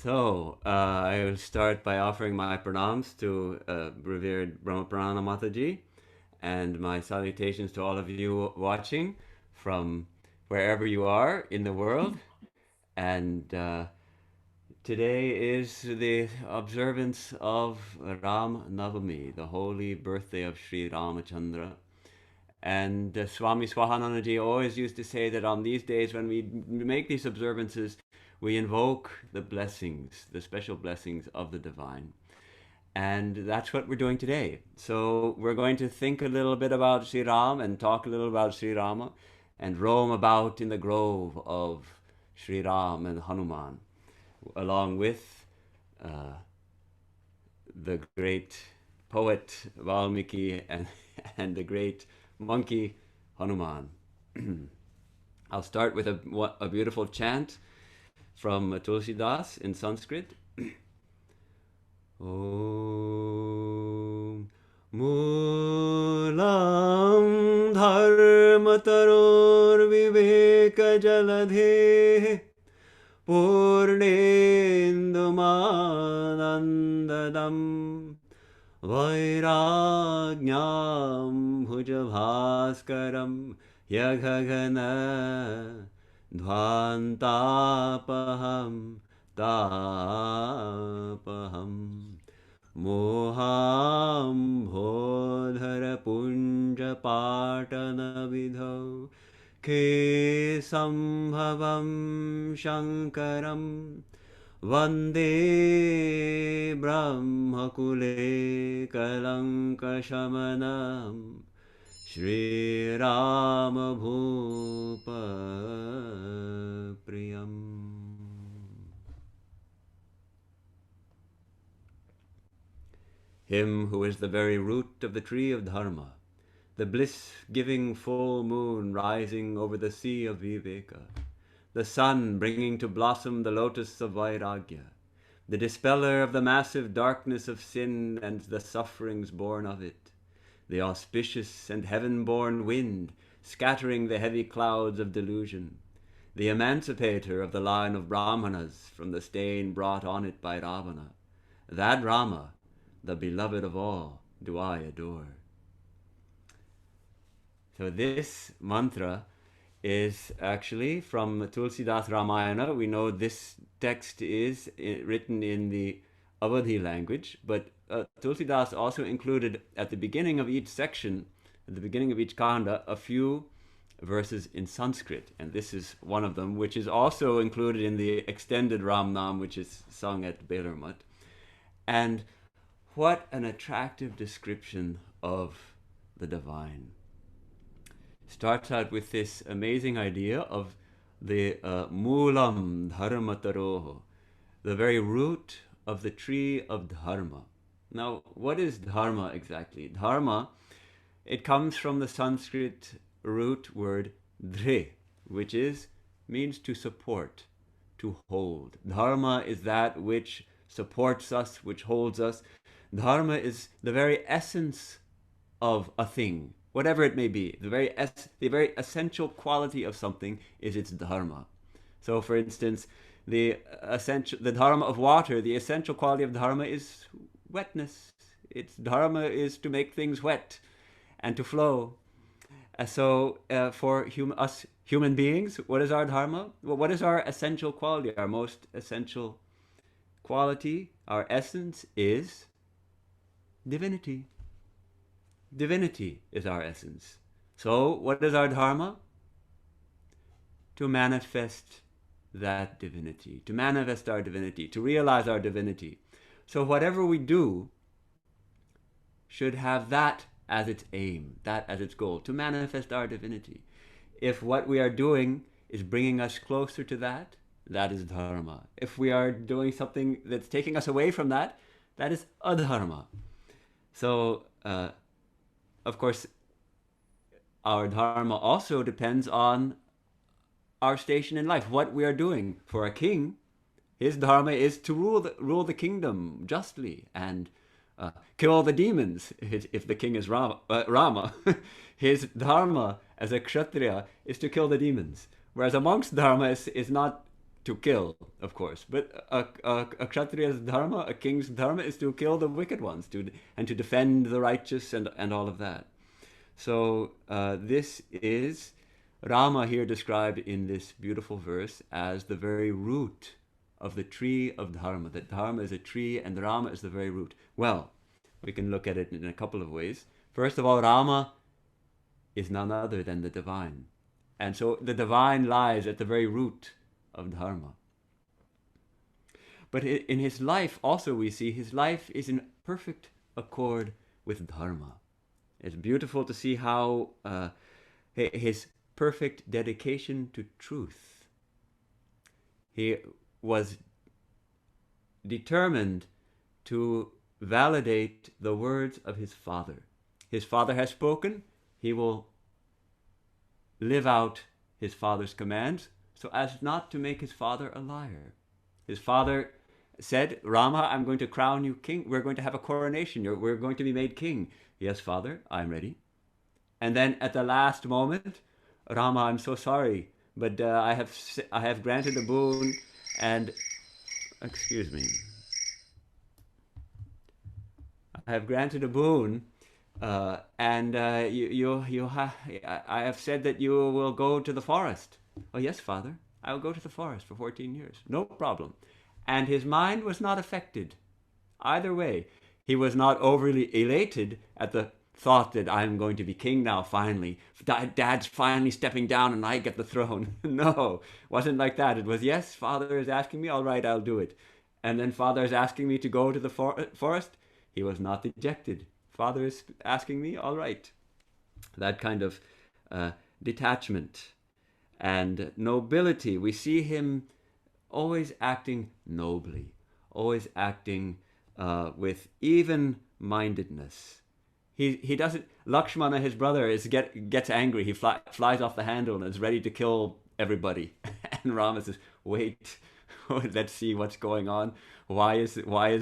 I will start by offering my pranams to revered Brahma Purana Mataji and my salutations to all of you watching from wherever you are in the world. And today is the observance of Ram Navami, the holy birthday of Sri Ramachandra. And Swami Swahanandaji always used to say that on these days when we make these observances, we invoke the blessings, the special blessings of the divine. And that's what we're doing today. So we're going to think a little bit about Sri Ram and talk a little about Sri Rama and roam about in the grove of Sri Ram and Hanuman, along with uh, the great poet Valmiki and the great monkey Hanuman. I'll start with a beautiful chant from Tulsidas in Sanskrit. Om Moolam Dharmataror Viveka Jaladhe Purnendumanandadam Vairagnyam Bhujabhaskaram Yaghagana Dhvantapaham Tapaham Moham Bodhara Punja Patana Vidho Ke Sambhavam Shankaram Vande Brahmakule Kalanka Shamanam Shri Rama Bhupa Priyam. Him who is the very root of the tree of Dharma, the bliss-giving full moon rising over the sea of Viveka, the sun bringing to blossom the lotus of Vairagya, the dispeller of the massive darkness of sin and the sufferings born of it, the auspicious and heaven-born wind scattering the heavy clouds of delusion, the emancipator of the line of Brahmanas from the stain brought on it by Ravana, that Rama, the beloved of all, do I adore. So this mantra is actually from Tulsidas Ramayana. We know this text is written in the Awadhi language, but Tulsidas also included at the beginning of each section, at the beginning of each kanda, a few verses in Sanskrit, and this is one of them, which is also included in the extended Ram Nam, which is sung at Belarmut. And what an attractive description of the divine. Starts out with this amazing idea of the Moolam Dharmataroho, the very root of the tree of Dharma. Now, what is Dharma exactly? Dharma, it comes from the Sanskrit root word dhre, which means to support, to hold. Dharma is that which supports us, which holds us. Dharma is the very essence of a thing, whatever it may be. The very essential quality of something is its dharma. So, for instance, the dharma of water, the essential quality of dharma is wetness. Its dharma is to make things wet and to flow. For us human beings, what is our dharma? Well, what is our essential quality? Our most essential quality, our essence is divinity. Divinity is our essence. So, what is our dharma? To manifest that divinity, to manifest our divinity, to realize our divinity. So, whatever we do should have that as its aim, that as its goal, to manifest our divinity. If what we are doing is bringing us closer to that, that is dharma. If we are doing something that's taking us away from that, that is adharma. So, of course, our dharma also depends on our station in life, what we are doing. For a king, his dharma is to rule the kingdom justly and kill the demons. If the king is Rama, his dharma as a kshatriya is to kill the demons. Whereas a monk's dharma is not to kill, of course. But a Kshatriya's dharma, a king's dharma, is to kill the wicked ones, and to defend the righteous and all of that. So this is Rama here described in this beautiful verse as the very root of the tree of Dharma. That Dharma is a tree and Rama is the very root. Well, we can look at it in a couple of ways. First of all, Rama is none other than the divine. And so the divine lies at the very root of Dharma. But in his life also we see his life is in perfect accord with Dharma. It's beautiful to see how his perfect dedication to truth. He was determined to validate the words of his father. His father has spoken, he will live out his father's commands so as not to make his father a liar. His father said, Rama, I'm going to crown you king. We're going to have a coronation. We're going to be made king. Yes, father, I'm ready. And then at the last moment, Rama, I'm so sorry, but I have granted a boon, and excuse me, I have granted a boon, and I have said that you will go to the forest. Oh yes, father, I will go to the forest for 14 years. No problem. And his mind was not affected. Either way, he was not overly elated at the thought that I'm going to be king now, finally. Dad's finally stepping down and I get the throne. No, wasn't like that. It was, yes, father is asking me, all right, I'll do it. And then father is asking me to go to the forest. He was not dejected. Father is asking me, all right. That kind of detachment and nobility. We see him always acting nobly, always acting with even-mindedness. He doesn't. Lakshmana, his brother, gets angry. He flies off the handle and is ready to kill everybody. And Rama says, "Wait, let's see what's going on. Why is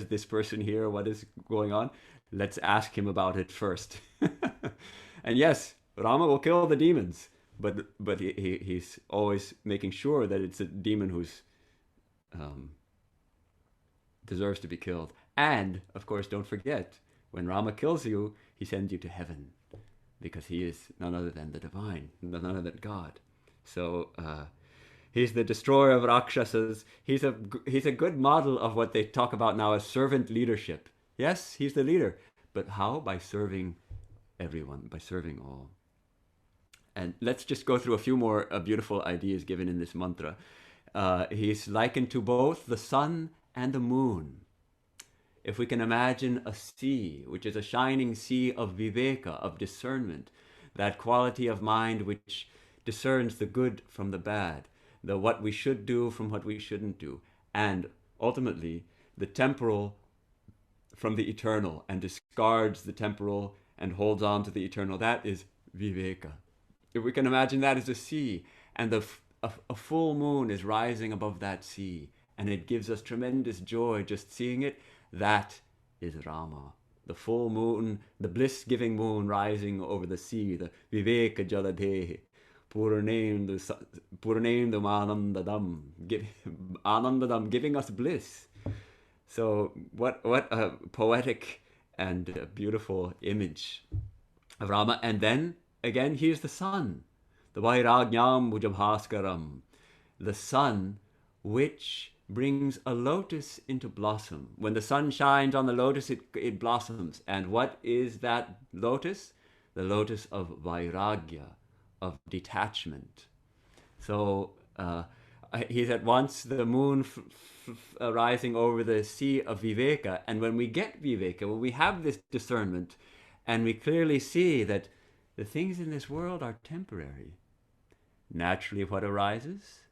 this person here? What is going on? Let's ask him about it first." And yes, Rama will kill the demons, but he's always making sure that it's a demon who's deserves to be killed. And of course, don't forget, when Rama kills you, he sends you to heaven, because he is none other than the divine, none other than God. So he's the destroyer of Rakshasas. He's a good model of what they talk about now as servant leadership. Yes, he's the leader, but how? By serving everyone, by serving all. And let's just go through a few more beautiful ideas given in this mantra. He's likened to both the sun and the moon. If we can imagine a sea, which is a shining sea of viveka, of discernment, that quality of mind which discerns the good from the bad, the what we should do from what we shouldn't do, and ultimately the temporal from the eternal, and discards the temporal and holds on to the eternal, that is viveka. If we can imagine that as a sea, and a full moon is rising above that sea, and it gives us tremendous joy just seeing it, that is Rama. The full moon, the bliss-giving moon rising over the sea, the viveka jaladehi, purnendu anandadam, giving us bliss. So what a poetic and a beautiful image of Rama. And then again, here's the sun, the vairagnyam bhujabhaskaram, the sun which brings a lotus into blossom. When the sun shines on the lotus, it blossoms. And what is that lotus? The lotus of vairagya, of detachment. So he's at once the moon rising over the sea of viveka. And when we get viveka, when we have this discernment, and we clearly see that the things in this world are temporary, naturally what arises?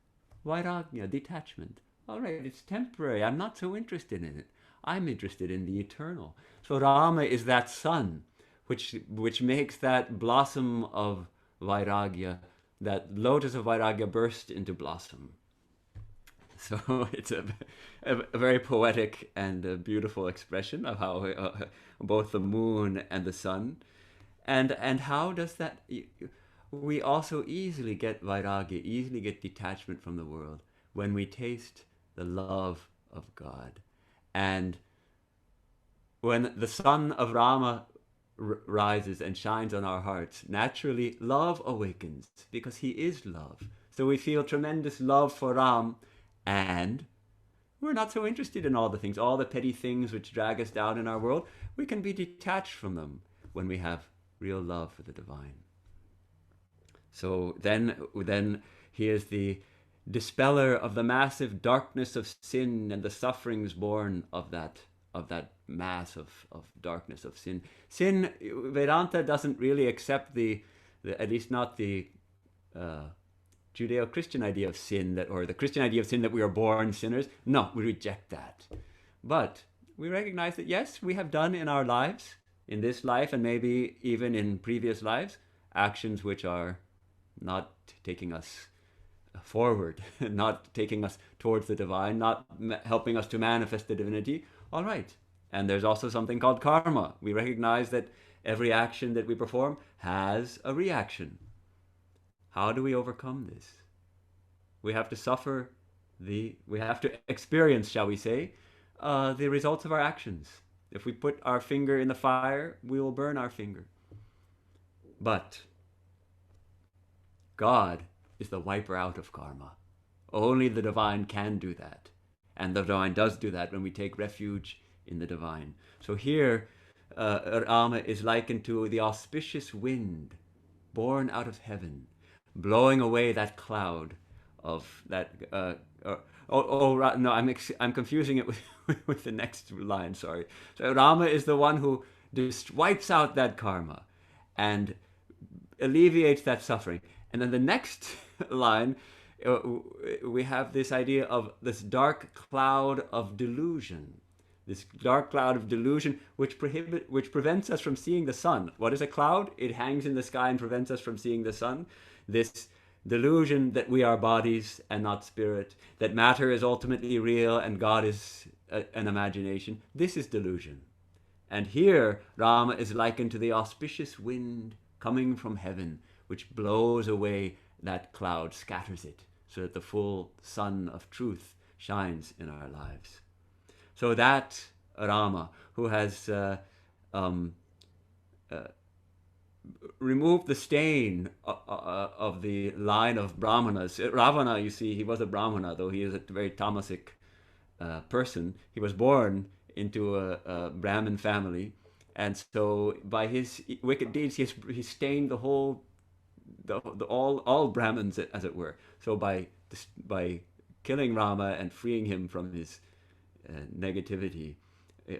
Vairagya, detachment. All right, it's temporary. I'm not so interested in it. I'm interested in the eternal. So Rama is that sun, which makes that blossom of vairagya, that lotus of vairagya burst into blossom. So it's a very poetic and a beautiful expression of how both the moon and the sun, and how does that? We also easily get vairagya, easily get detachment from the world when we taste the love of God. And when the sun of Rama rises and shines on our hearts, naturally love awakens because he is love. So we feel tremendous love for Ram, and we're not so interested in all the petty things which drag us down in our world. We can be detached from them when we have real love for the divine. So then he is the dispeller of the massive darkness of sin and the sufferings born of that mass of darkness of sin. Sin, Vedanta doesn't really accept the at least not the Judeo-Christian idea of sin, or the Christian idea of sin that we are born sinners. No, we reject that. But we recognize that yes, we have done in our lives, in this life and maybe even in previous lives, actions which are not taking us forward, not taking us towards the divine, not helping us to manifest the divinity. All right. And there's also something called karma. We recognize that every action that we perform has a reaction. How do we overcome this? We have to suffer we have to experience, shall we say, the results of our actions. If we put our finger in the fire, we will burn our finger. But God is the wiper out of karma. Only the divine can do that. And the divine does do that when we take refuge in the divine. So here, Rama is likened to the auspicious wind born out of heaven, blowing away that cloud of that. No, I'm confusing it with the next line. Sorry. So Rama is the one who just wipes out that karma and alleviates that suffering. And then the next line, we have this idea of this dark cloud of delusion. This dark cloud of delusion which prevents us from seeing the sun. What is a cloud? It hangs in the sky and prevents us from seeing the sun. This delusion that we are bodies and not spirit, that matter is ultimately real and God is an imagination. This is delusion. And here, Rama is likened to the auspicious wind coming from heaven, which blows away that cloud, scatters it, so that the full sun of truth shines in our lives. So that Rama, who has removed the stain of the line of Brahmanas. Ravana, you see, he was a Brahmana, though he is a very tamasic person. He was born into a Brahmin family, and so by his wicked deeds, he stained the whole, all Brahmins, as it were. So by killing Rama and freeing him from his negativity,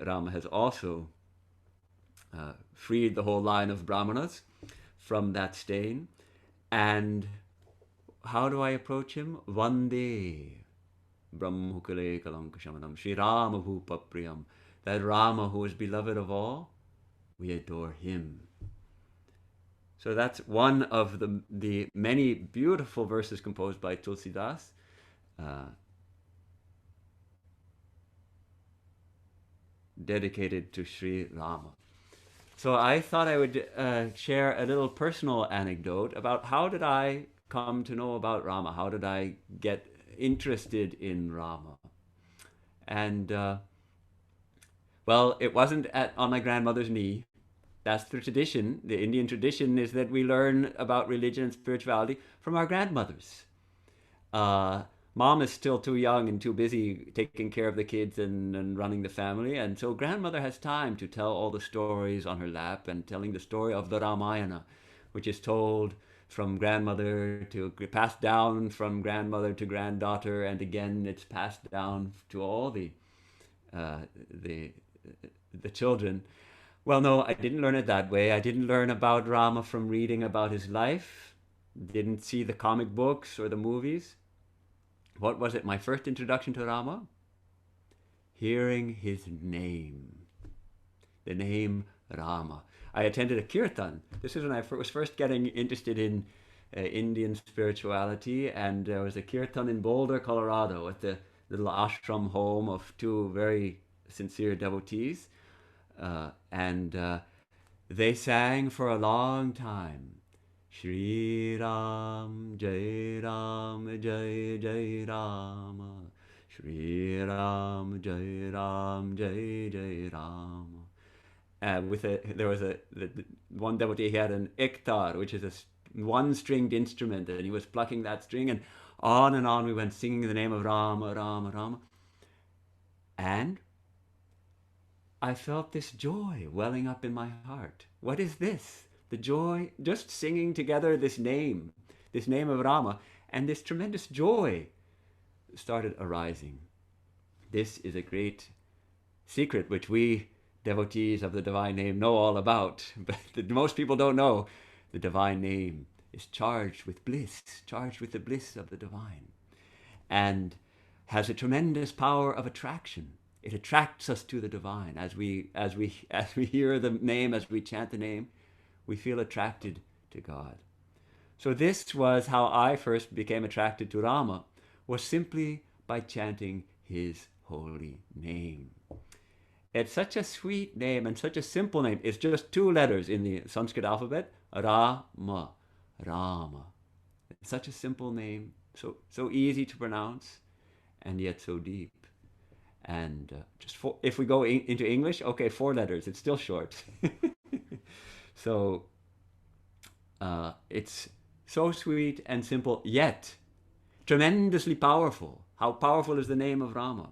Rama has also freed the whole line of Brahmanas from that stain. And how do I approach him? Vande Brahmukale Kalankashamanam Sri Rama Bhupapriyam. That Rama who is beloved of all, we adore him. So that's one of the many beautiful verses composed by Tulsidas. Dedicated to Sri Rama. So I thought I would share a little personal anecdote about how did I come to know about Rama? How did I get interested in Rama? And well, it wasn't on my grandmother's knee. That's the tradition. The Indian tradition is that we learn about religion and spirituality from our grandmothers. Mom is still too young and too busy taking care of the kids and running the family. And so grandmother has time to tell all the stories on her lap and telling the story of the Ramayana, which is told from grandmother to passed down from grandmother to granddaughter. And again, it's passed down to all the children. Well, no, I didn't learn it that way. I didn't learn about Rama from reading about his life. Didn't see the comic books or the movies. What was it? My first introduction to Rama? Hearing his name. The name Rama. I attended a kirtan. This is when I was first getting interested in Indian spirituality, and there was a kirtan in Boulder, Colorado, at the little ashram home of two very sincere devotees. And they sang for a long time, Shri Ram, Jai Ram, Jai Jai Rama. Shri Ram, Jai Ram, Jai Jai Rama. There was one devotee, he had an Nectar, which is a one-stringed instrument, and he was plucking that string, and on we went singing the name of Rama, Rama, Rama. And I felt this joy welling up in my heart. What is this? The joy, just singing together this name of Rama, and this tremendous joy started arising. This is a great secret which we devotees of the divine name know all about, but most people don't know. The divine name is charged with bliss, charged with the bliss of the divine, and has a tremendous power of attraction. It attracts us to the divine. As we hear the name, as we chant the name, we feel attracted to God. So this was how I first became attracted to Rama, was simply by chanting his holy name. It's such a sweet name and such a simple name. It's just 2 letters in the Sanskrit alphabet, Rama, Rama. It's such a simple name, so easy to pronounce, and yet so deep. And if we go into English, okay, 4 letters. It's still short. So it's so sweet and simple, yet tremendously powerful. How powerful is the name of Rama?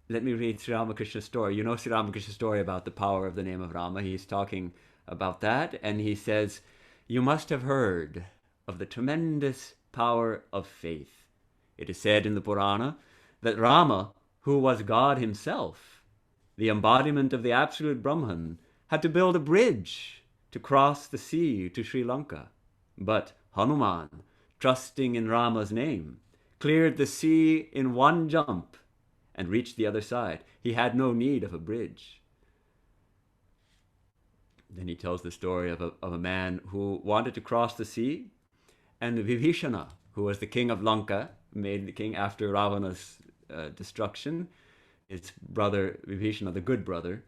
Let me read Sri Ramakrishna's story. You know Sri Ramakrishna's story about the power of the name of Rama. He's talking about that, and he says, "You must have heard of the tremendous power of faith. It is said in the Purana that Rama, who was God himself, the embodiment of the absolute Brahman, had to build a bridge to cross the sea to Sri Lanka. But Hanuman, trusting in Rama's name, cleared the sea in one jump and reached the other side. He had no need of a bridge." Then he tells the story of a man who wanted to cross the sea, and Vibhishana, who was the king of Lanka, made the king after Ravana's destruction, his brother Vibhishana, the good brother,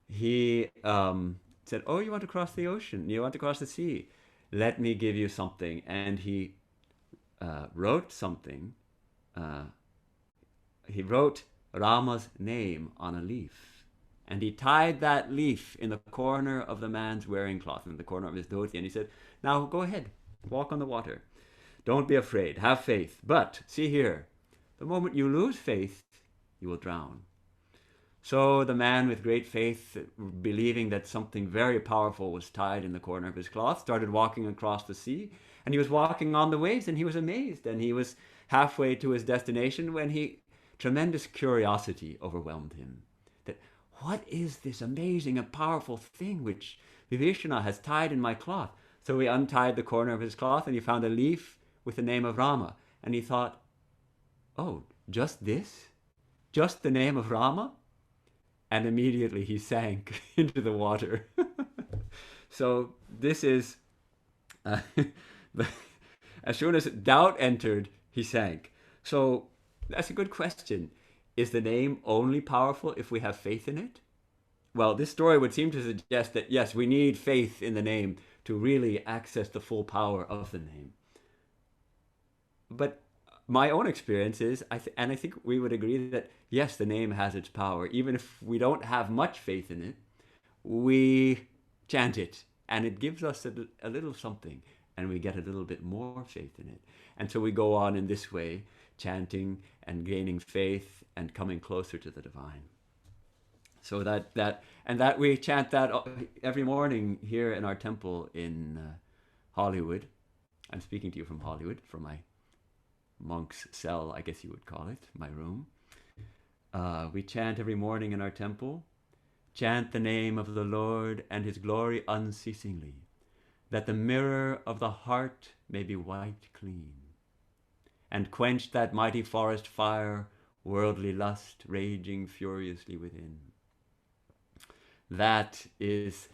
he said, "Oh, you want to cross the ocean? You want to cross the sea? Let me give you something." And he wrote something. He wrote Rama's name on a leaf, and he tied that leaf in the corner of the man's wearing cloth, in the corner of his dhoti, and he said, "Now go ahead, walk on the water. Don't be afraid, have faith. But see here, the moment you lose faith, you will drown." So the man with great faith, believing that something very powerful was tied in the corner of his cloth, started walking across the sea, and he was walking on the waves, and he was amazed, and he was halfway to his destination when tremendous curiosity overwhelmed him. That, what is this amazing and powerful thing which Vibhishana has tied in my cloth? So he untied the corner of his cloth, and he found a leaf with the name of Rama, and he thought, "Oh, just this? Just the name of Rama?" And immediately he sank into the water. So this is, as soon as doubt entered, he sank. So that's a good question. Is the name only powerful if we have faith in it? Well, this story would seem to suggest that, yes, we need faith in the name to really access the full power of the name. But my own experience is, and I think we would agree that, yes, the name has its power. Even if we don't have much faith in it, we chant it, and it gives us a little something, and we get a little bit more faith in it. And so we go on in this way, chanting and gaining faith and coming closer to the divine. So that we chant that every morning here in our temple in Hollywood. I'm speaking to you from Hollywood, from my monk's cell, I guess you would call it, my room. We chant every morning in our temple. Chant the name of the Lord and his glory unceasingly, that the mirror of the heart may be white clean, and quench that mighty forest fire, worldly lust raging furiously within. That is,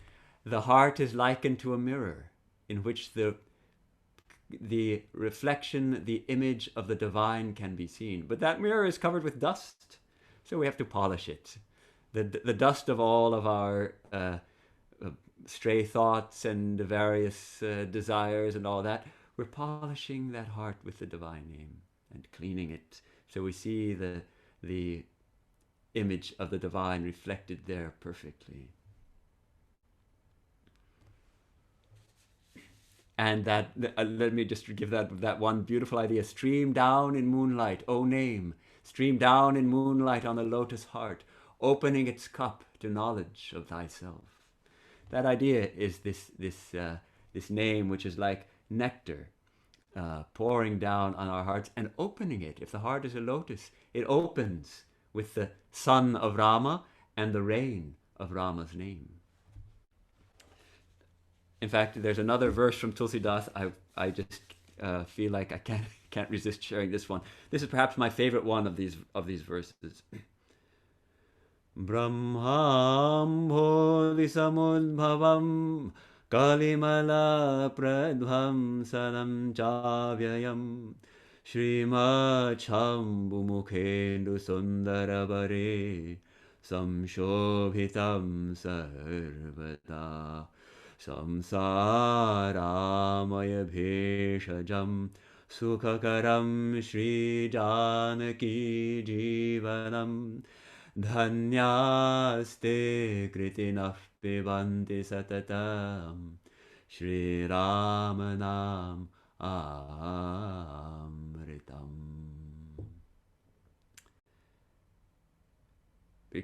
the heart is likened to a mirror in which the reflection, the image of the divine can be seen. But that mirror is covered with dust, so we have to polish it. the dust of all of our stray thoughts and the various desires and all that. We're polishing that heart with the divine name and cleaning it, so we see the image of the divine reflected there perfectly. And that, let me just give that one beautiful idea. Stream down in moonlight, O name. Stream down in moonlight on the lotus heart, opening its cup to knowledge of thyself. That idea is this name, which is like nectar, pouring down on our hearts and opening it. If the heart is a lotus, it opens with the sun of Rama and the rain of Rama's name. In fact, there's another verse from Tulsidas. I just feel like I can't resist sharing this one. This is perhaps my favorite one of these verses. Brahmam bodhisamudbhavam kalimala pradhvam salam chavyayam Srimachambhu mukhendu sundarabare samshobhitam sarvata samsaramaya bheshajam sukhakaram Shri Janaki jivanam Dhanyaste kritinah pibanti satatam Shri Ramanam amritam.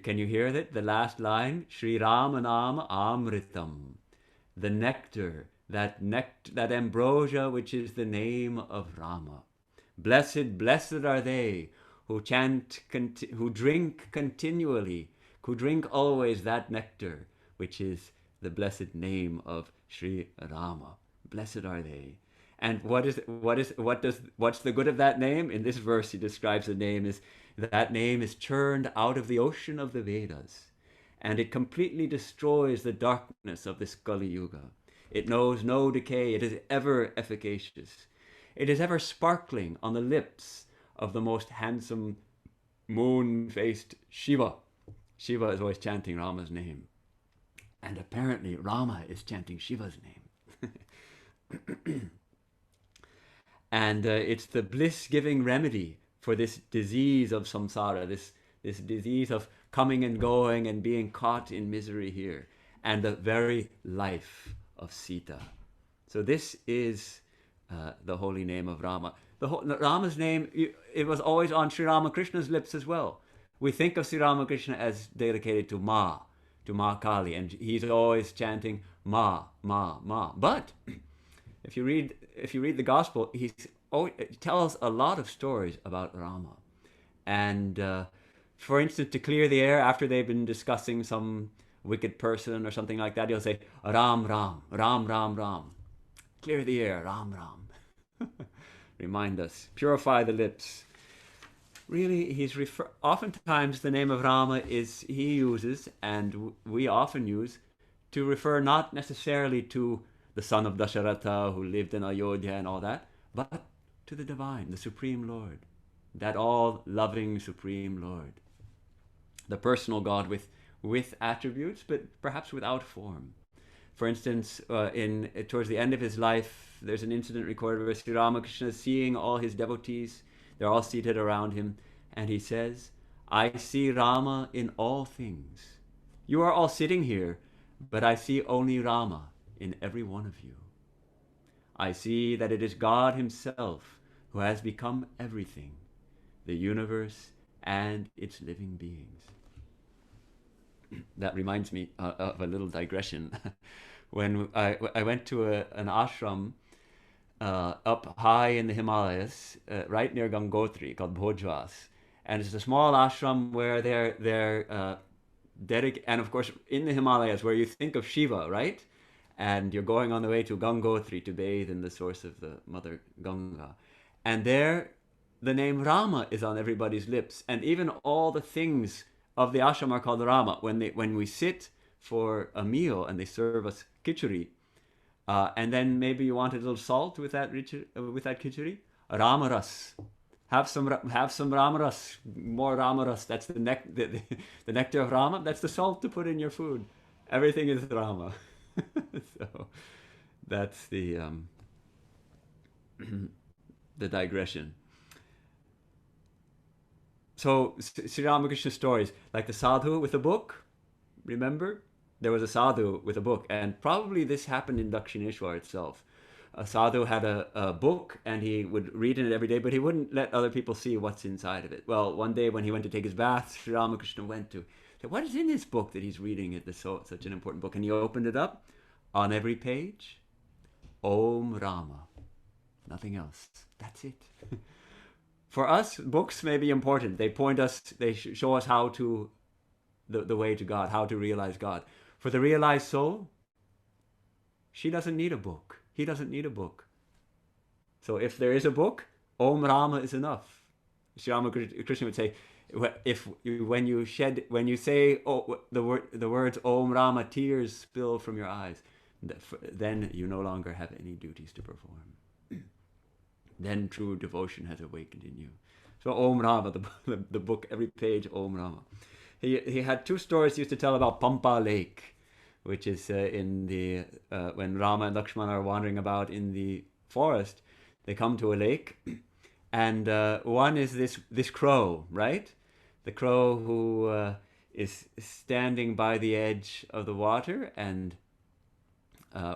Can you hear that? The last line, Shri Ramanam amritam. The nectar, that ambrosia which is the name of Rama. Blessed are they who who drink continually, who drink always that nectar, which is the blessed name of Sri Rama. Blessed are they. And what's the good of that name? In this verse, he describes the name as that name is churned out of the ocean of the Vedas, and it completely destroys the darkness of this Kali Yuga. It knows no decay. It is ever efficacious. It is ever sparkling on the lips of the most handsome moon-faced Shiva. Shiva is always chanting Rama's name. And apparently Rama is chanting Shiva's name. And it's the bliss-giving remedy for this disease of samsara, this disease of coming and going and being caught in misery here, and the very life of Sita. So this is the holy name of Rama. Rama's name, it was always on Sri Ramakrishna's lips as well. We think of Sri Ramakrishna as dedicated to Ma Kali, and he's always chanting Ma, Ma, Ma. But if you read the Gospel, he tells a lot of stories about Rama. And for instance, to clear the air after they've been discussing some wicked person or something like that, he'll say Ram, Ram, Ram, Ram, Ram. Clear the air, Ram, Ram. Remind us, purify the lips. Really, oftentimes the name of Rama he uses, and we often use, to refer not necessarily to the son of Dasharatha who lived in Ayodhya and all that, but to the divine, the Supreme Lord, that all-loving Supreme Lord, the personal God with attributes, but perhaps without form. For instance, towards the end of his life, there's an incident recorded where Sri Ramakrishna is seeing all his devotees. They're all seated around him, and he says, I see Rama in all things. You are all sitting here, but I see only Rama in every one of you. I see that it is God himself who has become everything, the universe and its living beings. That reminds me of a little digression. When I went to an ashram up high in the Himalayas, right near Gangotri, called Bhojwas, and it's a small ashram where they're dedicated, and of course in the Himalayas where you think of Shiva, right? And you're going on the way to Gangotri to bathe in the source of the Mother Ganga, and there the name Rama is on everybody's lips, and even all the things of the ashram are called Rama. When we sit for a meal and they serve us khichdi, and then maybe you want a little salt with that khichdi, Ramaras have some Ramaras, more Ramaras. That's the nectar of Rama. That's the salt to put in your food. Everything is Rama. So that's the digression. So Sri Ramakrishna stories, like the sadhu with a book. Remember, there was a sadhu with a book, and probably this happened in Dakshineshwar itself. A sadhu had a book, and he would read in it every day, but he wouldn't let other people see what's inside of it. Well, one day when he went to take his bath, Sri Ramakrishna went to say, "What is in this book that he's reading? It such an important book." And he opened it up. On every page, Om Rama. Nothing else. That's it. For us, books may be important. They point us, they show us how to, the way to God, how to realize God. For the realized soul, she doesn't need a book. He doesn't need a book. So if there is a book, Om Rama is enough. Sri Ramakrishna would say, when you say the words Om Rama, tears spill from your eyes, then you no longer have any duties to perform. Then true devotion has awakened in you. So Om Rama, the book, every page, Om Rama. He had two stories he used to tell about Pampa Lake, which is when Rama and Lakshmana are wandering about in the forest. They come to a lake, and one is this crow, right? The crow who is standing by the edge of the water and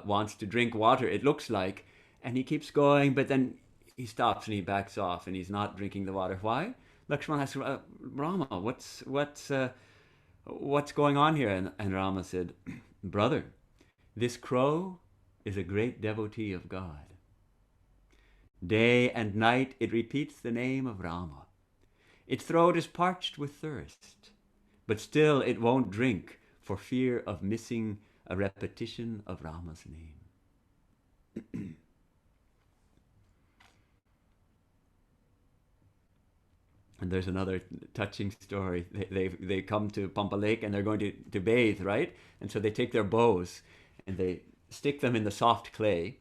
wants to drink water, it looks like, and he keeps going, but then he stops and he backs off and he's not drinking the water. Why? Lakshmana asks, Rama, what's going on here? And Rama said, brother, this crow is a great devotee of God. Day and night it repeats the name of Rama. Its throat is parched with thirst, but still it won't drink for fear of missing a repetition of Rama's name. And there's another touching story. They come to Pampa Lake and they're going to bathe, right? And so they take their bows and they stick them in the soft clay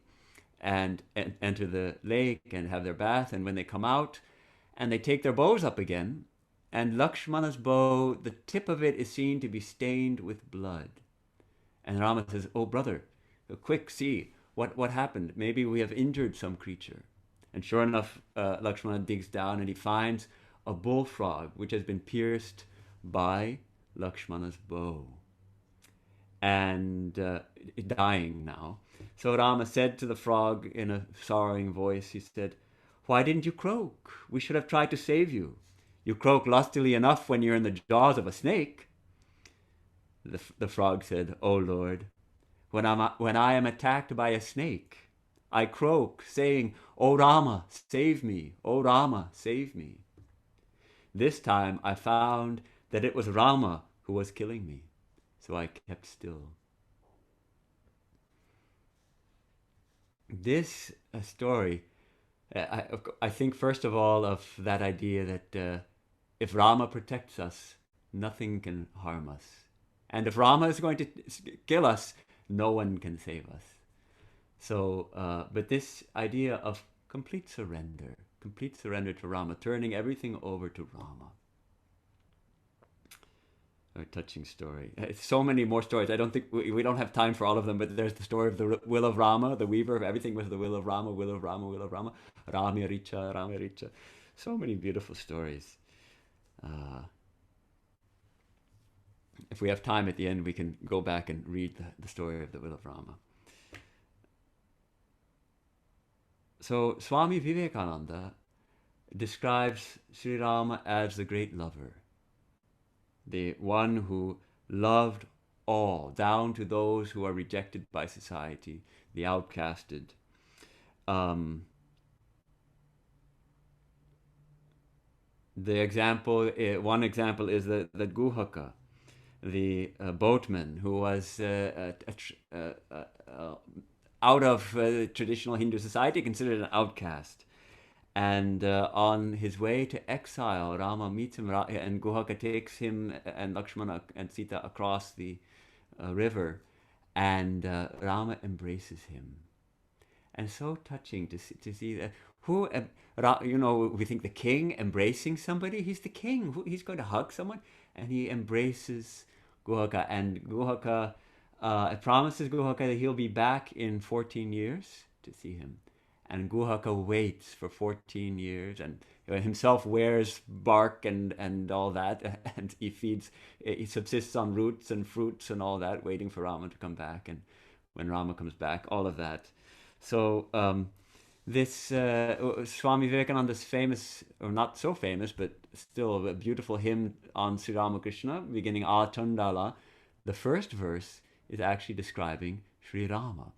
and enter the lake and have their bath. And when they come out and they take their bows up again, and Lakshmana's bow, the tip of it is seen to be stained with blood. And Rama says, oh brother, quick, see, what happened? Maybe we have injured some creature. And sure enough, Lakshmana digs down and he finds a bullfrog which has been pierced by Lakshmana's bow and dying now. So Rama said to the frog in a sorrowing voice, he said, why didn't you croak? We should have tried to save you. You croak lustily enough when you're in the jaws of a snake. The frog said, oh Lord, when I am attacked by a snake, I croak, saying, O Rama, save me, O Rama, save me. This time I found that it was Rama who was killing me, so I kept still. This story, I think first of all of that idea that if Rama protects us, nothing can harm us. And if Rama is going to kill us, no one can save us. So, but this idea of complete surrender to Rama, turning everything over to Rama. A touching story. So many more stories. I don't think we don't have time for all of them, but there's the story of the will of Rama, the weaver of everything was the will of Rama, will of Rama, will of Rama. Rama Richa, Rama Richa. So many beautiful stories. If we have time at the end, we can go back and read the story of the will of Rama. So Swami Vivekananda describes Sri Rama as the great lover, the one who loved all, down to those who are rejected by society, the outcasted. The example, one example is the Guhaka, the boatman who was out of traditional Hindu society, considered an outcast. And on his way to exile, Rama meets him, and Guhaka takes him and Lakshmana and Sita across the river, and Rama embraces him. And so touching to see that Who, we think the king embracing somebody. He's the king. He's going to hug someone, and he embraces Guhaka, and Guhaka promises Guhaka that he'll be back in 14 years to see him. And Guhaka waits for 14 years and himself wears bark and all that. And he subsists on roots and fruits and all that, waiting for Rama to come back. And when Rama comes back, all of that. So this Swami Vivekananda's famous, or not so famous, but still a beautiful hymn on Sri Ramakrishna, beginning Achandala, the first verse is actually describing Sri Rama.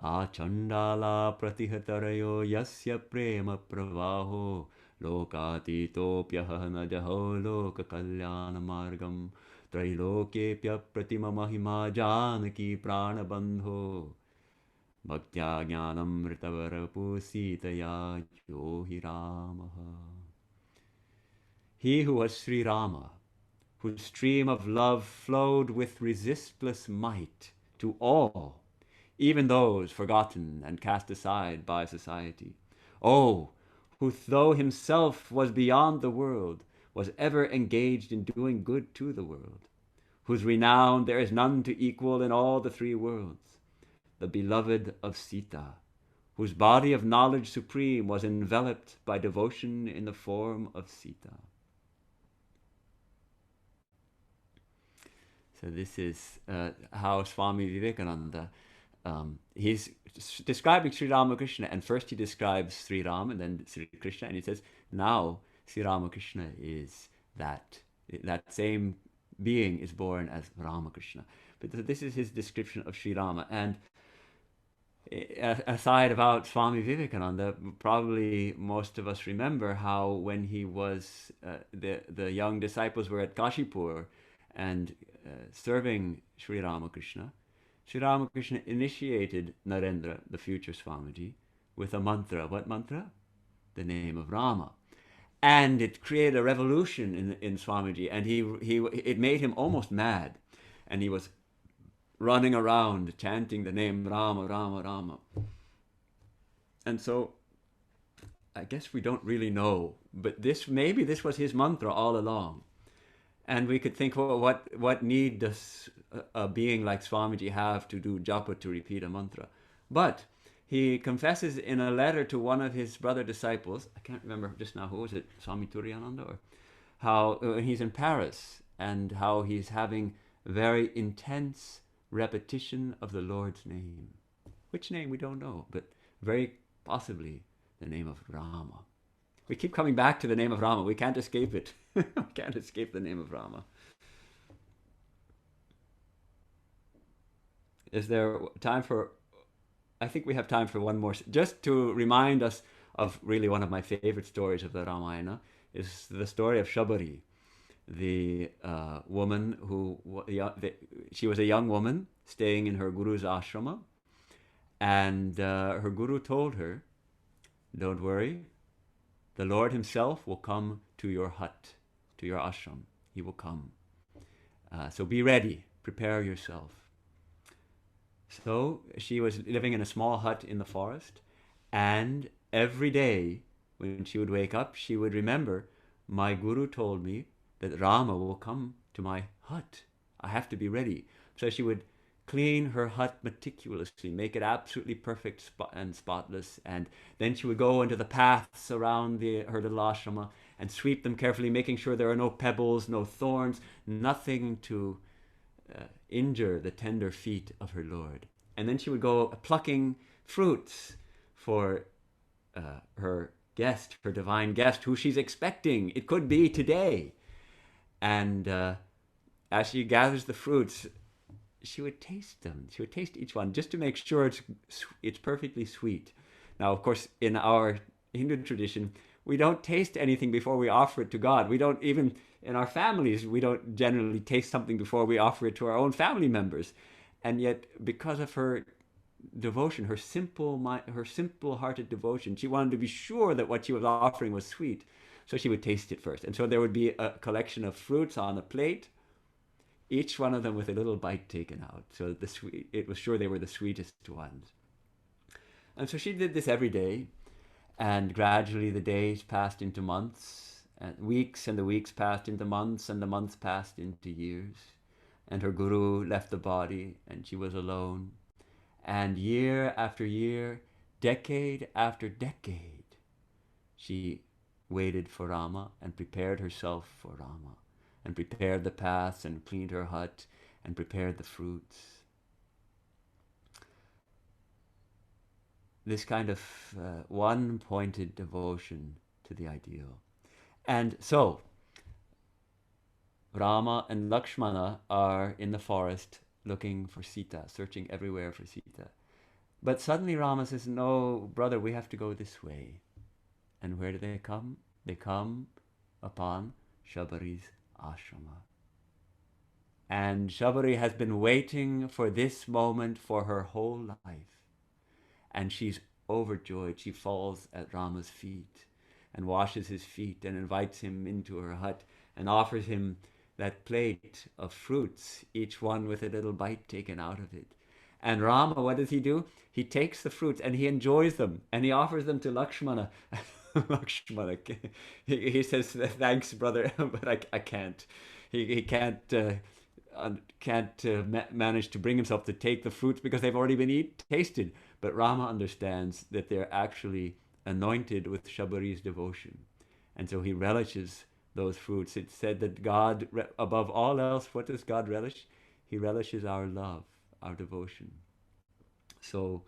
Achandala pratihatarayo yasya prema pravaho lokatitopyaha najaho loka kalyana margam trailokepya pratima mahima janaki pranabandho bhaktya jnanam ritavarapu sitaya yohi ramaha. He who was Sri Rama, whose stream of love flowed with resistless might to all, even those forgotten and cast aside by society. Oh, who though himself was beyond the world, was ever engaged in doing good to the world, whose renown there is none to equal in all the three worlds, the beloved of Sita, whose body of knowledge supreme was enveloped by devotion in the form of Sita. So this is how Swami Vivekananda, he's describing Sri Ramakrishna, and first he describes Sri Ram and then Sri Krishna, and he says, now Sri Ramakrishna is that same being is born as Ramakrishna. But this is his description of Sri Rama. And aside about Swami Vivekananda, probably most of us remember how when he was, the young disciples were at Kashipur and serving Sri Ramakrishna, Sri Ramakrishna initiated Narendra, the future Swamiji, with a mantra. What mantra? The name of Rama. And it created a revolution in Swamiji, and it made him almost mad. And he was running around chanting the name Rama, Rama, Rama. And so I guess we don't really know, but maybe this was his mantra all along. And we could think, well, what need does a being like Swamiji have to do japa, to repeat a mantra? But he confesses in a letter to one of his brother disciples, I can't remember just now, who was it, Swami Turiyananda, or how he's in Paris, and how he's having very intense repetition of the Lord's name. Which name, we don't know, but very possibly the name of Rama. We keep coming back to the name of Rama. We can't escape it. We can't escape the name of Rama. Is there time for... I think we have time for one more. Just to remind us of really one of my favorite stories of the Ramayana is the story of Shabari, the woman who... she was a young woman staying in her guru's ashrama, and her guru told her, don't worry, the Lord himself will come to your hut, to your ashram. He will come. So be ready. Prepare yourself. So she was living in a small hut in the forest, and every day when she would wake up, she would remember, my guru told me that Rama will come to my hut. I have to be ready. So she would clean her hut meticulously, make it absolutely perfect and spotless, and then she would go into the paths around her little ashrama and sweep them carefully, making sure there are no pebbles, no thorns, nothing to injure the tender feet of her Lord. And then she would go plucking fruits for her guest, her divine guest, who she's expecting. It could be today. And as she gathers the fruits, she would taste them. She would taste each one just to make sure it's perfectly sweet. Now, of course, in our Hindu tradition, we don't taste anything before we offer it to God. We don't even, in our families, we don't generally taste something before we offer it to our own family members. And yet, because of her devotion, her simple-hearted devotion, she wanted to be sure that what she was offering was sweet. So she would taste it first. And so there would be a collection of fruits on a plate, each one of them with a little bite taken out. So it was sure they were the sweetest ones. And so she did this every day. And gradually the days passed into months, and weeks, and the weeks passed into months, and the months passed into years. And her guru left the body, and she was alone. And year after year, decade after decade, she waited for Rama and prepared herself for Rama, and prepared the paths, and cleaned her hut, and prepared the fruits. This kind of one-pointed devotion to the ideal. And so, Rama and Lakshmana are in the forest looking for Sita, searching everywhere for Sita. But suddenly Rama says, no, brother, we have to go this way. And where do they come? They come upon Shabari's ashrama. And Shabari has been waiting for this moment for her whole life. And she's overjoyed. She falls at Rama's feet and washes his feet and invites him into her hut and offers him that plate of fruits, each one with a little bite taken out of it. And Rama, what does he do? He takes the fruits and he enjoys them and he offers them to Lakshmana. Lakshmana, he says, thanks, brother, but I can't. He can't manage to bring himself to take the fruits because they've already been tasted. But Rama understands that they're actually anointed with Shabari's devotion. And so he relishes those fruits. It's said that God, above all else, what does God relish? He relishes our love, our devotion. So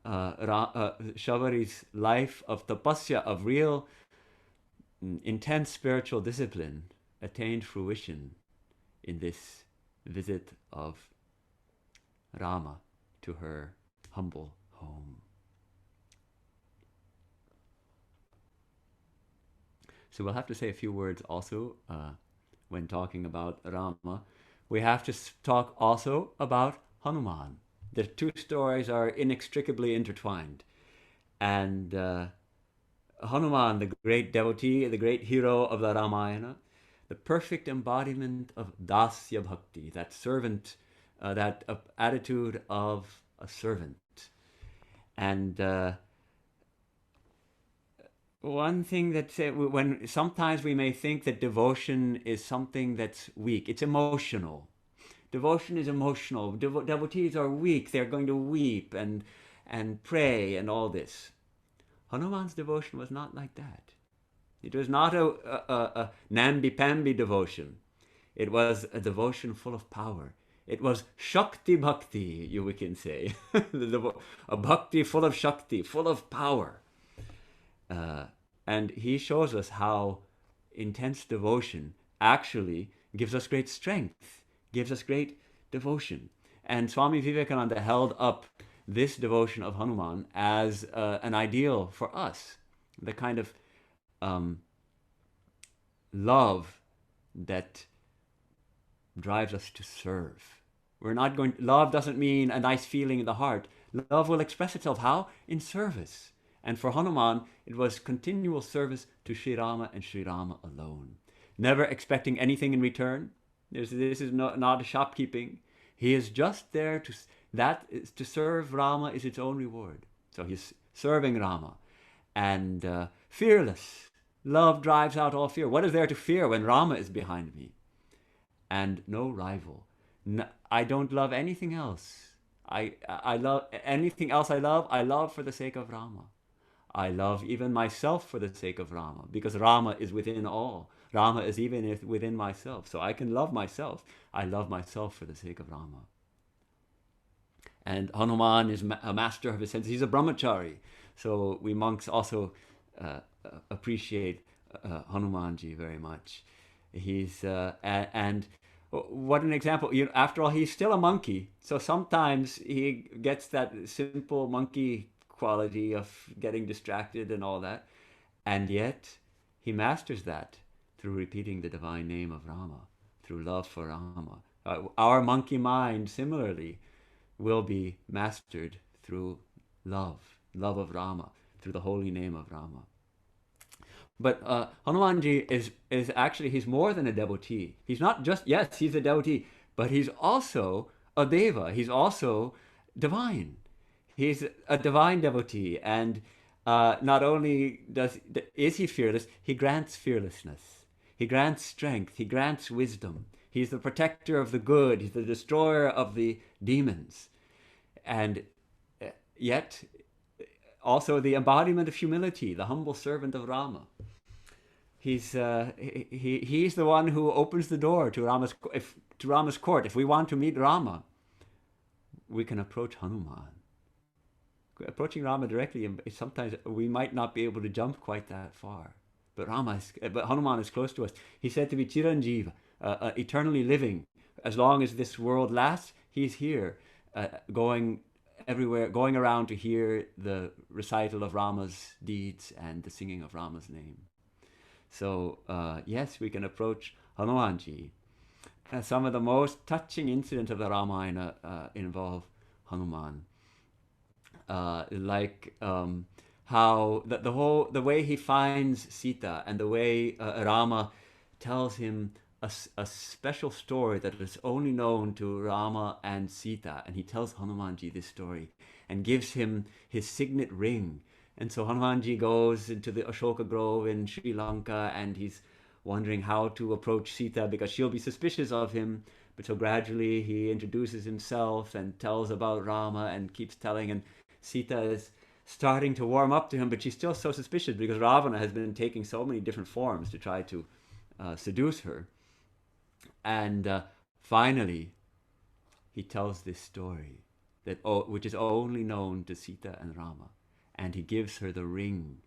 Shabari's life of tapasya, of real intense spiritual discipline, attained fruition in this visit of Rama to her humble home. So we'll have to say a few words also when talking about Rama. We have to talk also about Hanuman. The two stories are inextricably intertwined. And Hanuman, the great devotee, the great hero of the Ramayana, the perfect embodiment of dasya bhakti, that servant, that attitude of a servant. And one thing that when sometimes we may think that devotion is something that's weak, it's emotional. Devotion is emotional. Devotees are weak. They're going to weep and pray and all this. Hanuman's devotion was not like that. It was not a namby-pamby devotion. It was a devotion full of power. It was Shakti Bhakti, we can say. A bhakti full of Shakti, full of power. And he shows us how intense devotion actually gives us great strength, gives us great devotion. And Swami Vivekananda held up this devotion of Hanuman as an ideal for us, the kind of love that drives us to serve. Love doesn't mean a nice feeling in the heart. Love will express itself how? In service. And for Hanuman, it was continual service to Sri Rama and Sri Rama alone. Never expecting anything in return. This is not a shopkeeping. He is just there to serve Rama is its own reward. So he's serving Rama. And fearless. Love drives out all fear. What is there to fear when Rama is behind me? And no rival. I don't love anything else. I love anything else I love for the sake of Rama. I love even myself for the sake of Rama, because Rama is within all. Rama is even within myself. So I can love myself. I love myself for the sake of Rama. And Hanuman is a master of his senses. He's a brahmachari. So we monks also appreciate Hanumanji very much. He's and what an example. After all, he's still a monkey. So sometimes he gets that simple monkey quality of getting distracted and all that. And yet he masters that through repeating the divine name of Rama, through love for Rama. Our monkey mind, similarly, will be mastered through love of Rama, through the holy name of Rama. But Hanumanji is actually, he's more than a devotee. He's not just, yes, he's a devotee, but he's also a deva. He's also divine. He's a divine devotee. And not only is he fearless, he grants fearlessness. He grants strength. He grants wisdom. He's the protector of the good. He's the destroyer of the demons. And yet, also the embodiment of humility, the humble servant of Rama. He's the one who opens the door to Rama's court. If we want to meet Rama, we can approach Hanuman. Approaching Rama directly, sometimes we might not be able to jump quite that far. But Hanuman is close to us. He's said to be Chiranjeeva, eternally living. As long as this world lasts, he's here, going everywhere, going around to hear the recital of Rama's deeds and the singing of Rama's name. So yes, we can approach Hanumanji. Some of the most touching incidents of the Ramayana involve Hanuman. How the way he finds Sita and the way Rama tells him a special story that is only known to Rama and Sita, and he tells Hanumanji this story and gives him his signet ring. And so Hanumanji goes into the Ashoka Grove in Sri Lanka, and he's wondering how to approach Sita because she'll be suspicious of him. But so gradually he introduces himself and tells about Rama and keeps telling, and Sita is starting to warm up to him, but she's still so suspicious because Ravana has been taking so many different forms to try to seduce her. And finally, he tells this story which is only known to Sita and Rama. And he gives her the ring,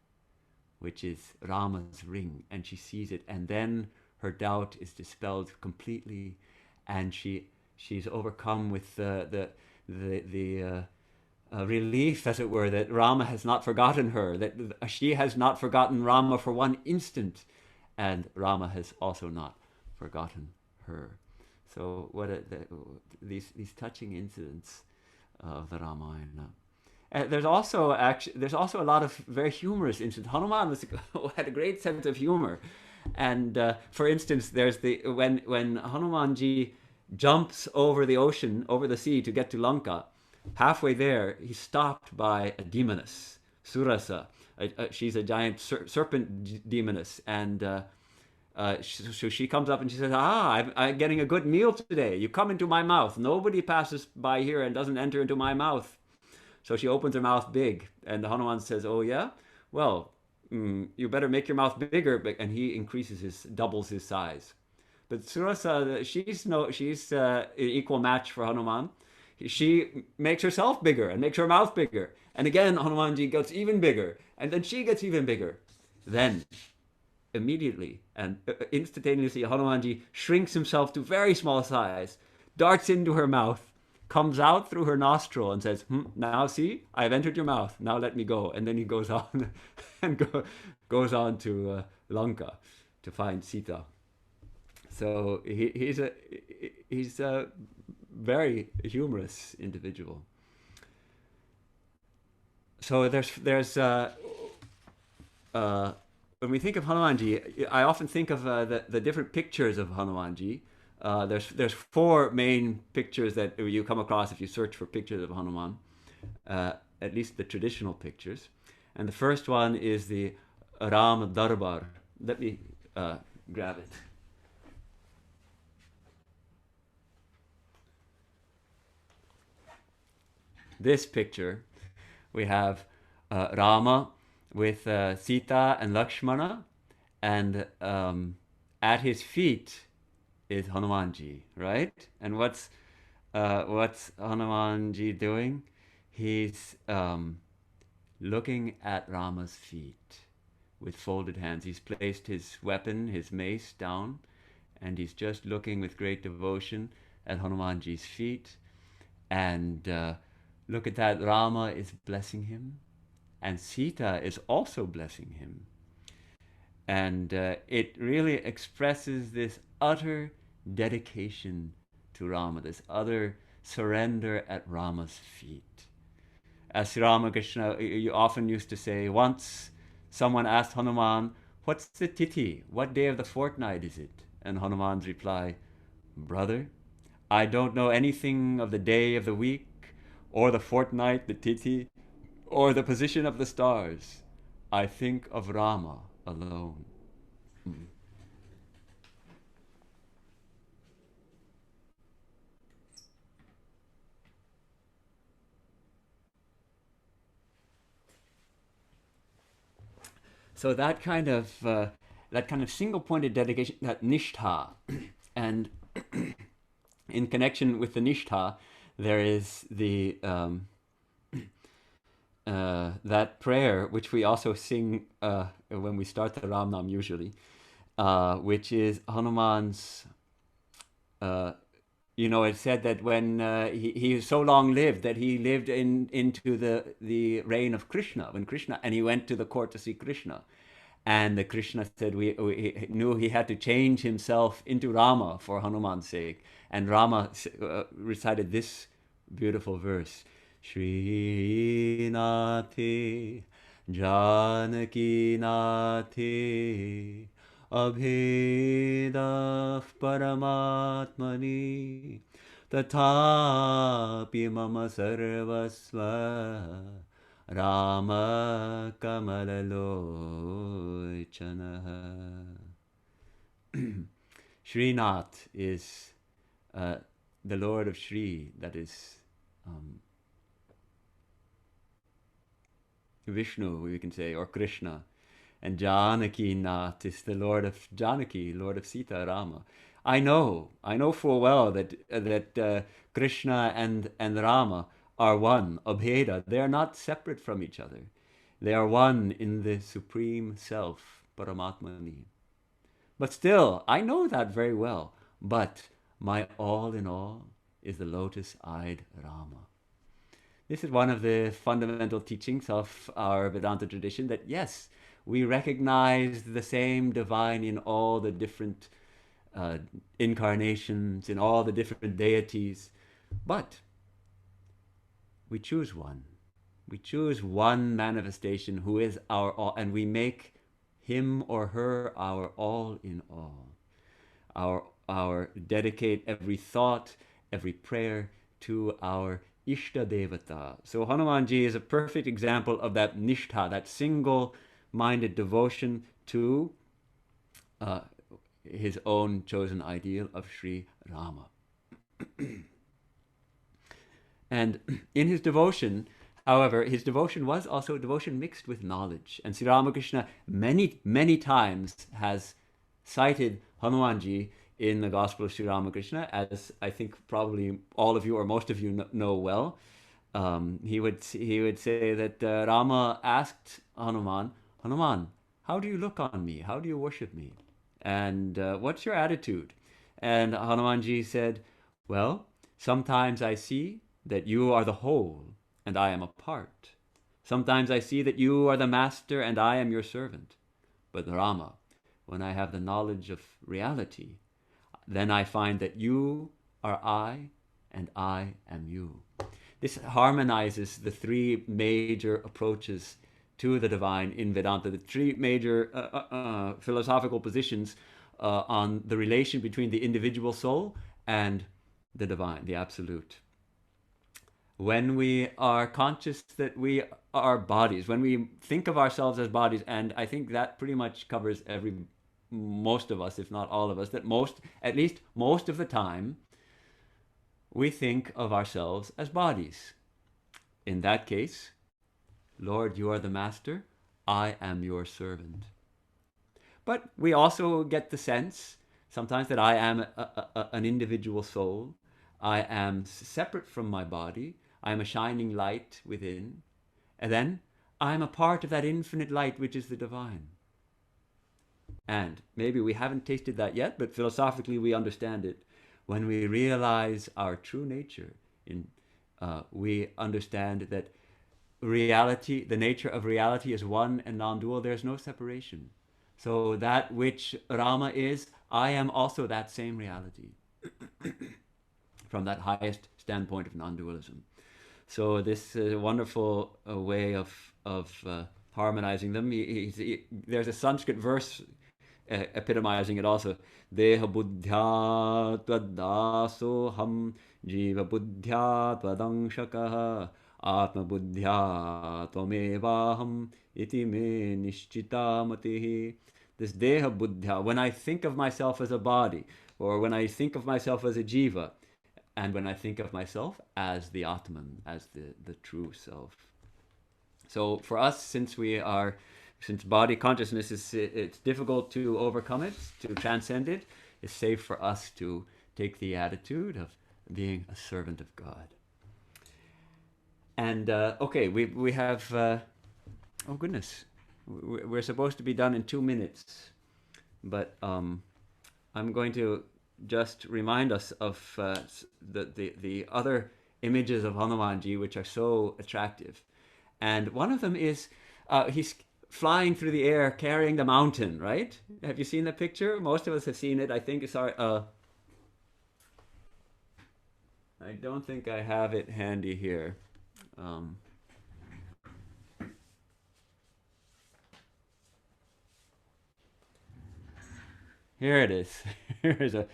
which is Rama's ring, and she sees it, and then her doubt is dispelled completely, and she's overcome with the relief, as it were, that Rama has not forgotten her, that she has not forgotten Rama for one instant, and Rama has also not forgotten her. So these touching incidents of the Ramayana. There's also a lot of very humorous incidents. Hanuman had a great sense of humor, and for instance, there's when Hanumanji jumps over the ocean, over the sea to get to Lanka. Halfway there, he's stopped by a demoness, Surasa. She's a giant serpent demoness, and so she comes up and she says, I'm getting a good meal today. You come into my mouth. Nobody passes by here and doesn't enter into my mouth. So she opens her mouth big, and the Hanuman says, oh yeah? Well, you better make your mouth bigger, and he doubles his size. But Surasa, she's an equal match for Hanuman. She makes herself bigger and makes her mouth bigger. And again, Hanumanji gets even bigger, and then she gets even bigger. Then, immediately and instantaneously, Hanumanji shrinks himself to very small size, darts into her mouth, comes out through her nostril and says, now see, I've entered your mouth, now let me go. And then he goes on and goes on to Lanka to find Sita. So he's a very humorous individual. So there's when we think of Hanumanji, I often think of the different pictures of Hanumanji. There's four main pictures that you come across if you search for pictures of Hanuman, at least the traditional pictures. And the first one is the Rama Darbar. Let me grab it. This picture, we have Rama with Sita and Lakshmana, and at his feet is Hanumanji, right? And what's Hanumanji doing? He's looking at Rama's feet with folded hands. He's placed his weapon, his mace, down, and he's just looking with great devotion at Hanumanji's feet. And look at that, Rama is blessing him, and Sita is also blessing him. And it really expresses this utter dedication to Rama, this utter surrender at Rama's feet. As Sri Ramakrishna you often used to say, once someone asked Hanuman, what's the tithi? What day of the fortnight is it? And Hanuman's reply, brother, I don't know anything of the day of the week, or the fortnight, the tithi, or the position of the stars. I think of Rama alone. Mm. So that kind of single-pointed dedication, that nishtha, and in connection with the nishtha, there is the that prayer which we also sing when we start the Ram Nam usually, which is Hanuman's. Uh, it said that when he so long lived that he lived into the reign of Krishna, when Krishna, and he went to the court to see Krishna. And the Krishna said we knew he had to change himself into Rama for Hanuman's sake. And Rama recited this beautiful verse: Srinati Janaki Nati Abheda Paramatmani Tathapi Mama Sarvasva Rama Kamalalochana. Srinath is the Lord of Sri, that is Vishnu, we can say, or Krishna. And Janaki Nath is the Lord of Janaki, Lord of Sita, Rama. I know full well that Krishna and Rama are one, Abheda. They are not separate from each other. They are one in the Supreme Self, Paramatmani. But still, I know that very well. But my all in all is the lotus-eyed Rama. This is one of the fundamental teachings of our Vedanta tradition, that yes, we recognize the same divine in all the different incarnations, in all the different deities, but we choose one. We choose one manifestation who is our all, and we make him or her our all in all. Our dedicate every thought, every prayer to our Ishta Devata. So Hanumanji is a perfect example of that nishtha, that single-minded devotion to his own chosen ideal of Sri Rama. And in his devotion, however, his devotion was also a devotion mixed with knowledge. And Sri Ramakrishna many, many times has cited Hanumanji in the Gospel of Sri Ramakrishna, as I think probably all of you or most of you know well. He would say that Rama asked Hanuman, Hanuman, how do you look on me? How do you worship me? And what's your attitude? And Hanumanji said, well, sometimes I see that you are the whole and I am a part. Sometimes I see that you are the master and I am your servant. But Rama, when I have the knowledge of reality, then I find that you are I and I am you. This harmonizes the three major approaches to the divine in Vedanta, the three major philosophical positions on the relation between the individual soul and the divine, the absolute. When we are conscious that we are bodies, when we think of ourselves as bodies, and I think that pretty much covers most of us, if not all of us, that at least most of the time, we think of ourselves as bodies. In that case, Lord, you are the master, I am your servant. But we also get the sense sometimes that I am an individual soul. I am separate from my body. I am a shining light within. And then I am a part of that infinite light which is the divine. And maybe we haven't tasted that yet, but philosophically we understand it. When we realize our true nature, we understand that reality, the nature of reality is one and non-dual. There's no separation. So that which Rama is, I am also that same reality from that highest standpoint of non-dualism. So this wonderful way of harmonizing them. There's a Sanskrit verse epitomizing it also. Deha buddhya tvadasoham jiva buddhya tvadangshakaha Atma buddhya tvamevaham iti me nishchita matihi. This deha buddhya, when I think of myself as a body, or when I think of myself as a jiva, and when I think of myself as the Atman, as the true self. So for us, since body consciousness is, it's difficult to overcome it, to transcend it, it's safe for us to take the attitude of being a servant of God. And okay, we have oh goodness, we're supposed to be done in 2 minutes, but I'm going to just remind us of the other images of Hanumanji which are so attractive. And one of them is he's flying through the air carrying the mountain, right? Have you seen the picture? Most of us have seen it. I think, sorry, I don't think I have it handy here. Here it is. Here's a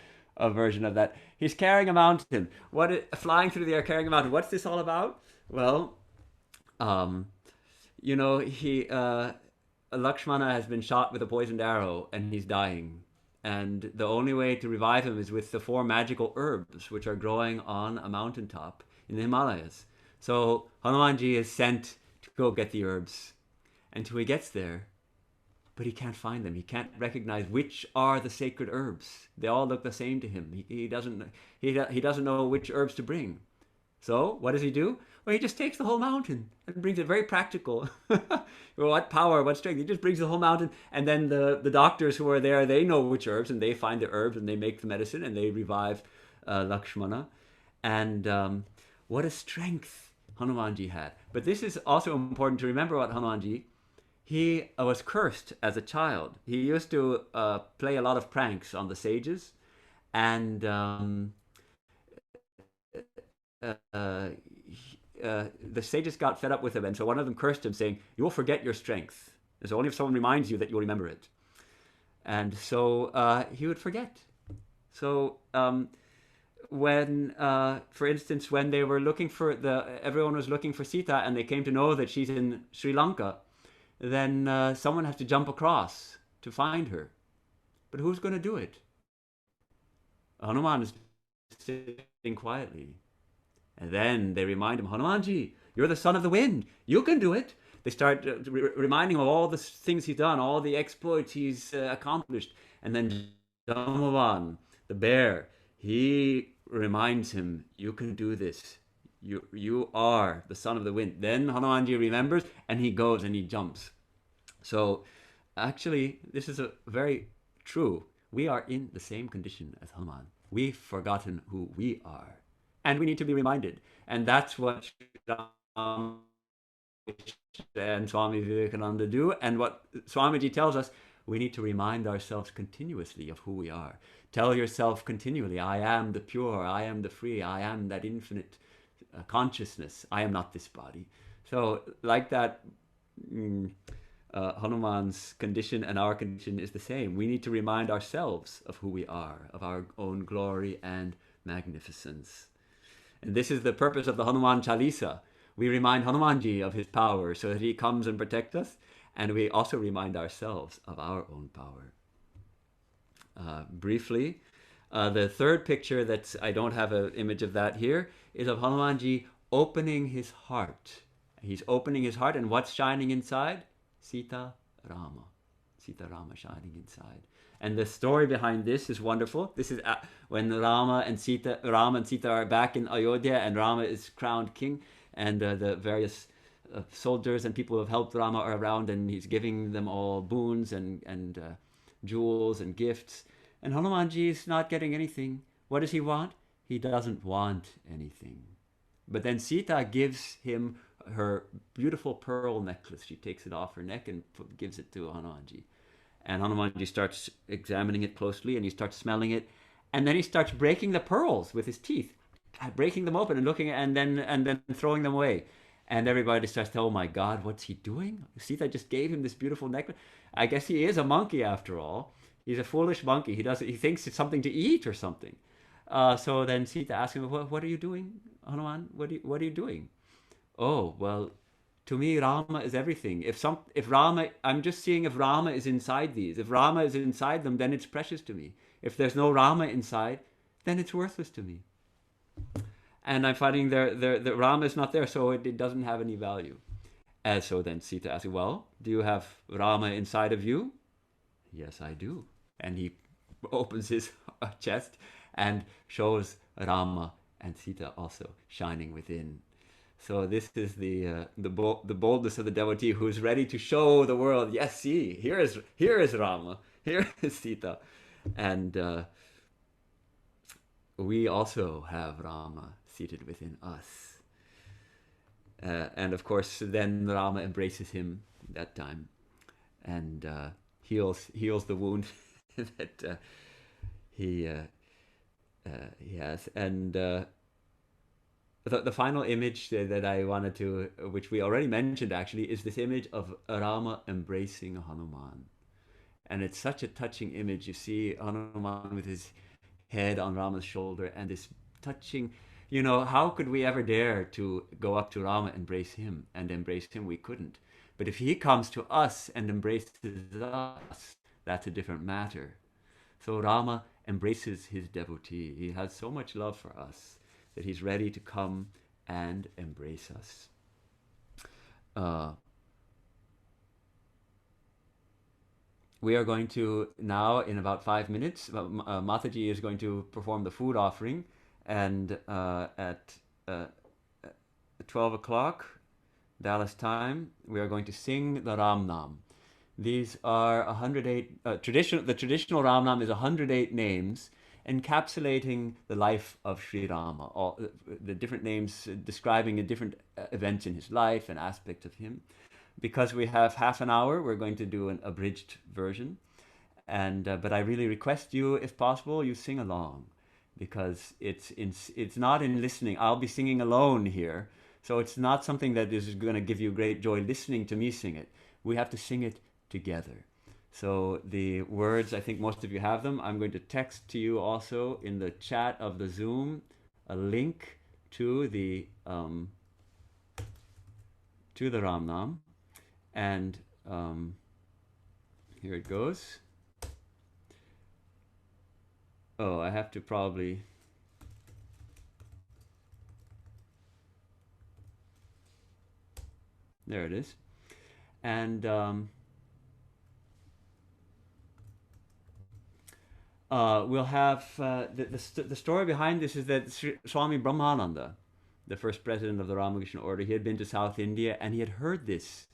version of that. He's carrying a mountain. Flying through the air carrying a mountain. What's this all about? Well, um, Lakshmana has been shot with a poisoned arrow and he's dying. And the only way to revive him is with the 4 magical herbs which are growing on a mountaintop in the Himalayas. So Hanumanji is sent to go get the herbs. Until he gets there, but he can't find them. He can't recognize which are the sacred herbs. They all look the same to him. He doesn't know which herbs to bring. So what does he do? Well, he just takes the whole mountain and brings it. Very practical. What power, what strength. He just brings the whole mountain, and then the doctors who are there, they know which herbs, and they find the herbs, and they make the medicine, and they revive Lakshmana. And what a strength Hanumanji had. But this is also important to remember about Hanumanji. He was cursed as a child. He used to play a lot of pranks on the sages, and the sages got fed up with him, and so one of them cursed him, saying, "You will forget your strength. It's only if someone reminds you that you'll remember it." And so he would forget. So when, for instance, when they were looking for everyone was looking for Sita, and they came to know that she's in Sri Lanka, then someone has to jump across to find her. But who's going to do it? Hanuman is sitting quietly. And then they remind him, "Hanumanji, you're the son of the wind. You can do it." They start reminding him of all the things he's done, all the exploits he's accomplished. And then Jambavan, the bear, he reminds him, "You can do this. You are the son of the wind." Then Hanumanji remembers, and he goes and he jumps. So actually, this is a very true. We are in the same condition as Hanuman. We've forgotten who we are, and we need to be reminded. And that's what Rama and Swami Vivekananda do, and what Swamiji tells us. We need to remind ourselves continuously of who we are. Tell yourself continually, "I am the pure, I am the free, I am that infinite consciousness. I am not this body." So like that, Hanuman's condition and our condition is the same. We need to remind ourselves of who we are, of our own glory and magnificence. And this is the purpose of the Hanuman Chalisa. We remind Hanumanji of his power so that he comes and protects us, and we also remind ourselves of our own power. Briefly, the third picture I don't have an image of that here, is of Hanumanji opening his heart. He's opening his heart, and what's shining inside? Sita Rama. Sita Rama shining inside. And the story behind this is wonderful. This is when Rama and Sita are back in Ayodhya, and Rama is crowned king, and the various soldiers and people who have helped Rama are around, and he's giving them all boons and jewels and gifts. And Hanumanji is not getting anything. What does he want? He doesn't want anything. But then Sita gives him her beautiful pearl necklace. She takes it off her neck and gives it to Hanumanji. And Hanumanji starts examining it closely, and he starts smelling it. And then he starts breaking the pearls with his teeth, breaking them open and looking, and then throwing them away. And everybody starts to, "Oh my God, what's he doing? Sita just gave him this beautiful necklace." I guess he is a monkey after all. He's a foolish monkey. He thinks it's something to eat or something. So then Sita asks him, "What are you doing, Hanuman? What are you doing?" oh, well, to me, Rama is everything. If Rama, I'm just seeing if Rama is inside these. If Rama is inside them, then it's precious to me. If there's no Rama inside, then it's worthless to me. And I'm finding the Rama is not there, so it doesn't have any value. And so then Sita asks, well, do you have Rama inside of you? Yes, I do. And he opens his chest and shows Rama and Sita also shining within. So this is the boldness of the devotee who is ready to show the world. Yes, see, here is Rama, here is Sita, and we also have Rama seated within us. And of course, then Rama embraces him that time, and heals the wound that he he has. And the final image that I wanted to, which we already mentioned actually, is this image of Rama embracing Hanuman. And it's such a touching image. You see Hanuman with his head on Rama's shoulder and this touching, how could we ever dare to go up to Rama, embrace him, and embrace him? We couldn't. But if he comes to us and embraces us, that's a different matter. So Rama embraces his devotee. He has so much love for us that he's ready to come and embrace us. We are going to now, in about 5 minutes, Mataji is going to perform the food offering, and at 12 o'clock Dallas time, we are going to sing the Ram Nam. These are 108 the traditional Ram Nam is 108 names encapsulating the life of Sri Rama, all the different names describing the different events in his life and aspects of him. Because we have half an hour, we're going to do an abridged version, and but I really request you, if possible, you sing along, because it's not in listening. I'll be singing alone here, so it's not something that is going to give you great joy listening to me sing it. We have to sing it together. So the words, I think most of you have them. I'm going to text to you also in the chat of the Zoom a link to the Ram Nam, and here it goes. Oh, I have to probably. There it is, and we'll have the story behind this is that Swami Brahmananda, the first president of the Ramakrishna order, he had been to South India and he had heard this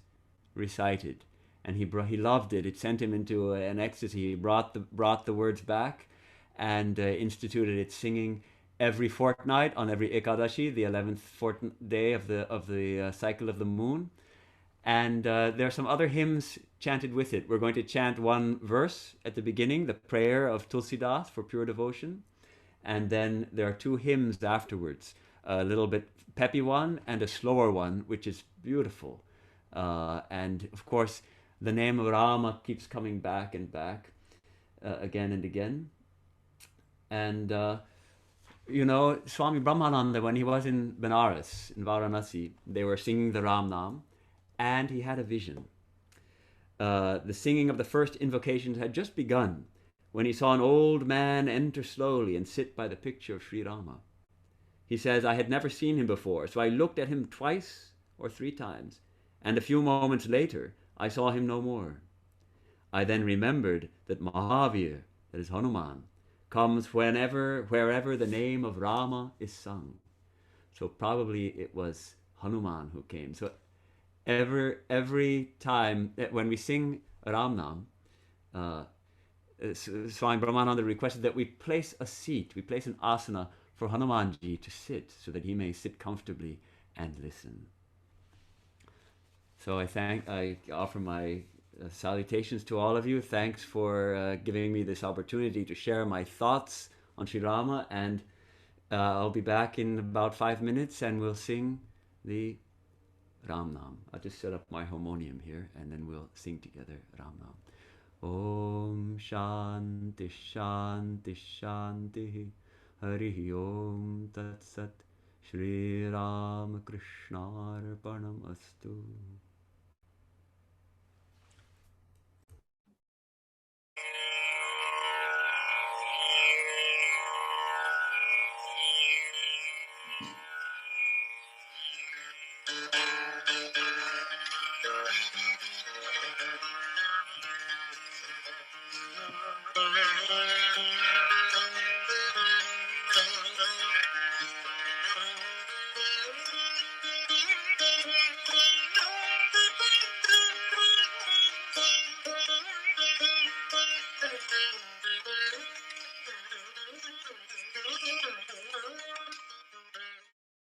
recited, and he loved it. It sent him into an ecstasy. He brought the words back, and instituted its singing every fortnight on every Ekadashi, the 11th day of the cycle of the moon. And there are some other hymns chanted with it. We're going to chant one verse at the beginning, the prayer of Tulsidas for pure devotion. And then there are two hymns afterwards, a little bit peppy one and a slower one, which is beautiful. And of course, the name of Rama keeps coming back and back, again and again. And, Swami Brahmananda, when he was in Benares, in Varanasi, they were singing the Ram Nam, and he had a vision. The singing of the first invocations had just begun when he saw an old man enter slowly and sit by the picture of Sri Rama. He says, I had never seen him before, so I looked at him twice or three times, and a few moments later I saw him no more. I then remembered that Mahavir, that is Hanuman, comes wherever the name of Rama is sung. So probably it was Hanuman who came. So every time when we sing Ram Nam, Swami Brahmananda requested that we place a seat, we place an asana for Hanumanji to sit, so that he may sit comfortably and listen. So I offer my salutations to all of you. Thanks for giving me this opportunity to share my thoughts on Sri Rama, and I'll be back in about 5 minutes and we'll sing the Ram Nam. I'll just set up my harmonium here and then we'll sing together Ram Nam. Om Shanti Shanti Shanti Hari Om Tat Sat Shri Ram Krishnarpanam Astu.